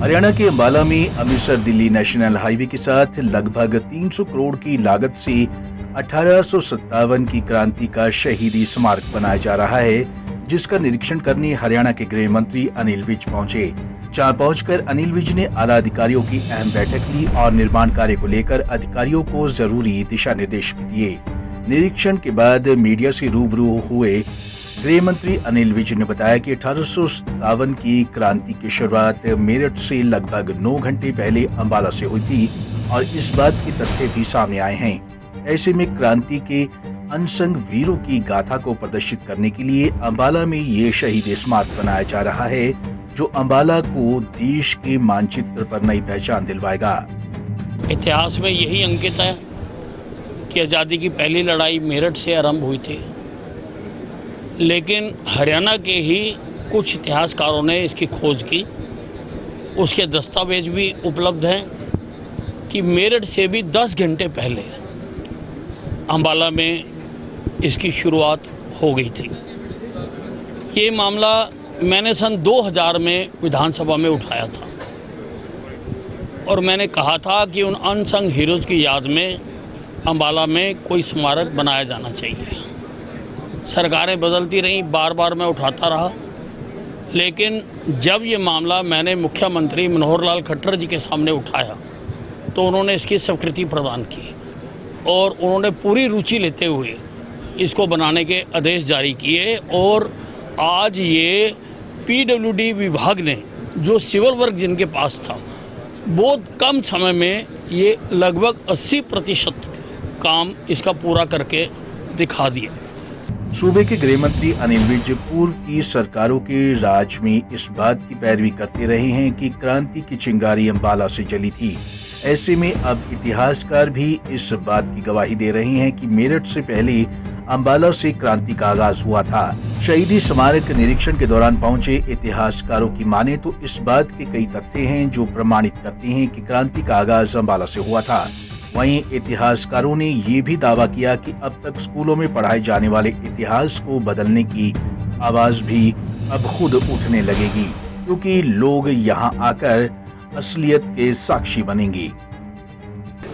हरियाणा के अंबाला में Amritsar Delhi national highway के साथ लगभग 300 करोड़ की लागत से 1857 की क्रांति का शहीदी स्मारक बनाया जा रहा है, जिसका निरीक्षण करने हरियाणा के गृह मंत्री अनिल विज पहुंचे। जहां पहुंचकर अनिल विज ने आला अधिकारियों की अहम बैठक ली और निर्माण कार्य को लेकर अधिकारियों को जरूरी दिशा निर्देश भी दिए। निरीक्षण के बाद मीडिया से रूबरू हुए गृह मंत्री अनिल विज ने बताया कि 1857 की क्रांति की शुरुआत मेरठ से लगभग 9 घंटे पहले अंबाला से हुई थी और इस बात के तथ्य भी सामने आए हैं। ऐसे में क्रांति के अनसंग वीरों की गाथा को प्रदर्शित करने के लिए अंबाला में ये शहीद स्मारक बनाया जा रहा है, जो अंबाला को देश के मानचित्र पर नई पहचान दिलवाएगा। इतिहास में यही अंकित है कि आज़ादी की पहली लड़ाई मेरठ से आरंभ हुई थी, लेकिन हरियाणा के ही कुछ इतिहासकारों ने इसकी खोज की। उसके दस्तावेज भी उपलब्ध हैं कि मेरठ से भी 10 घंटे पहले अंबाला में इसकी शुरुआत हो गई थी। ये मामला मैंने सन 2000 में विधानसभा में उठाया था और मैंने कहा था कि उन अनसंग हीरोज़ की याद में अंबाला में कोई स्मारक बनाया जाना चाहिए। सरकारें बदलती रहीं, बार बार मैं उठाता रहा, लेकिन जब ये मामला मैंने मुख्यमंत्री मनोहर लाल खट्टर जी के सामने उठाया तो उन्होंने इसकी स्वीकृति प्रदान की और उन्होंने पूरी रुचि लेते हुए इसको बनाने के आदेश जारी किए। और आज ये पीडब्ल्यूडी विभाग ने, जो सिविल वर्क जिनके पास था, बहुत कम समय में ये लगभग 80% काम इसका पूरा करके दिखा दिया। सूबे के गृह मंत्री अनिल विज पूर्व की सरकारों के राज में इस बात की पैरवी करते रहे हैं कि क्रांति की चिंगारी अंबाला से जली थी। ऐसे में अब इतिहासकार भी इस बात की गवाही दे रहे हैं कि मेरठ से पहले अंबाला से क्रांति का आगाज हुआ था। शहीदी स्मारक निरीक्षण के दौरान पहुंचे इतिहासकारों की माने तो इस बात के कई तथ्य हैं जो प्रमाणित करते हैं कि क्रांति का आगाज अंबाला से हुआ था। वहीं इतिहासकारों ने ये भी दावा किया कि अब तक स्कूलों में पढ़ाए जाने वाले इतिहास को बदलने की आवाज भी अब खुद उठने लगेगी, क्योंकि लोग यहाँ आकर असलियत के साक्षी बनेंगे।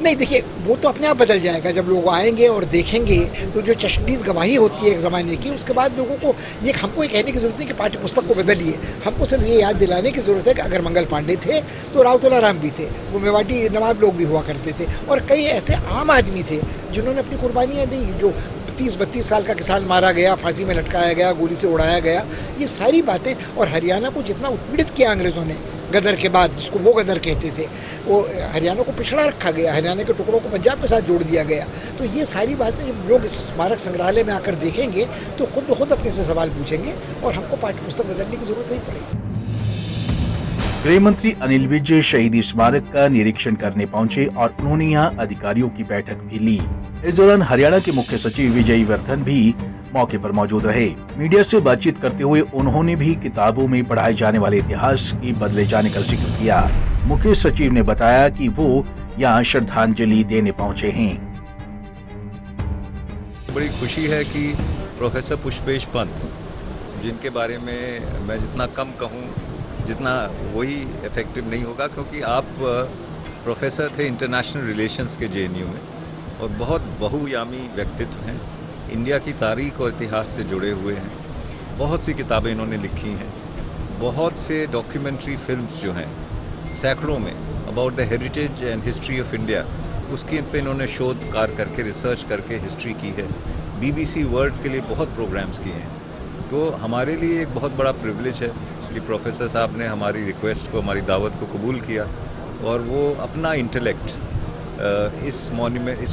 नहीं, देखिए, वो तो अपने आप बदल जाएगा जब लोग आएंगे और देखेंगे। तो जो चश्मदीद गवाही होती है एक ज़माने की, उसके बाद लोगों को हमको ये कहने की ज़रूरत नहीं कि पाठ्य पुस्तक को बदलिए। हमको सिर्फ ये याद दिलाने की ज़रूरत है कि अगर मंगल पांडे थे तो राव तुला राम भी थे, वो मेवाटी नवाब लोग भी हुआ करते थे और कई ऐसे आम आदमी थे जिन्होंने अपनी कुर्बानियाँ दी। जो 30-32 साल का किसान मारा गया, फांसी में लटकाया गया, गोली से उड़ाया गया, ये सारी बातें। और हरियाणा को जितना उत्पीड़ित किया अंग्रेज़ों ने गदर के बाद, जिसको वो गदर कहते थे, वो हरियाणा को पिछड़ा रखा गया, हरियाणा के टुकड़ों को पंजाब के साथ जोड़ दिया गया। तो ये सारी बातें जब लोग इस स्मारक संग्रहालय में आकर देखेंगे तो खुद ब खुद अपने से सवाल पूछेंगे और हमको पाठ्य पुस्तक बदलने की जरूरत नहीं पड़ेगी। गृह मंत्री अनिल विज शहीदी स्मारक का निरीक्षण करने पहुंचे और उन्होंने यहाँ अधिकारियों की बैठक भी ली। इस दौरान हरियाणा के मुख्य सचिव विजय वर्धन भी मौके पर मौजूद रहे। मीडिया से बातचीत करते हुए उन्होंने भी किताबों में पढ़ाए जाने वाले इतिहास के बदले जाने का जिक्र किया। मुख्य सचिव ने बताया कि वो यहाँ श्रद्धांजलि देने पहुँचे हैं। बड़ी खुशी है कि प्रोफेसर पुष्पेश पंत, जिनके बारे में मैं जितना कम कहूँ जितना वही इफेक्टिव नहीं होगा, क्योंकि आप प्रोफेसर थे इंटरनेशनल रिलेशंस के जेएनयू में और बहुत बहुयामी व्यक्तित्व हैं। इंडिया की तारीख और इतिहास से जुड़े हुए हैं। बहुत सी किताबें इन्होंने लिखी हैं, बहुत से डॉक्यूमेंट्री फिल्म्स जो हैं, सैकड़ों में, about the heritage and history of India, उसके पे इन्होंने शोध कार्य करके, रिसर्च करके हिस्ट्री की है। BBC वर्ल्ड के लिए बहुत प्रोग्राम्स किए हैं। तो हमारे लिए एक बहुत बड़ा प्रिविलेज है कि प्रोफेसर साहब ने हमारी रिक्वेस्ट को, हमारी दावत को कबूल किया और वो अपना इंटेलेक्ट इस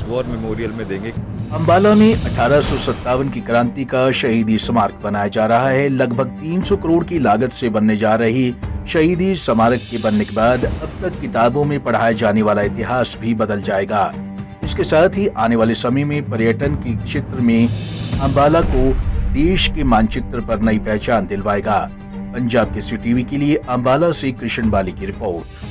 वॉर मेमोरियल में देंगे। अंबाला में 1857 की क्रांति का शहीदी स्मारक बनाया जा रहा है। लगभग 300 करोड़ की लागत से बनने जा रही शहीदी स्मारक के बनने के बाद अब तक किताबों में पढ़ाया जाने वाला इतिहास भी बदल जाएगा। इसके साथ ही आने वाले समय में पर्यटन के क्षेत्र में अंबाला को देश के मानचित्र पर नई पहचान दिलवाएगा। पंजाब केसरी टीवी के लिए अंबाला से कृष्ण बाली की रिपोर्ट।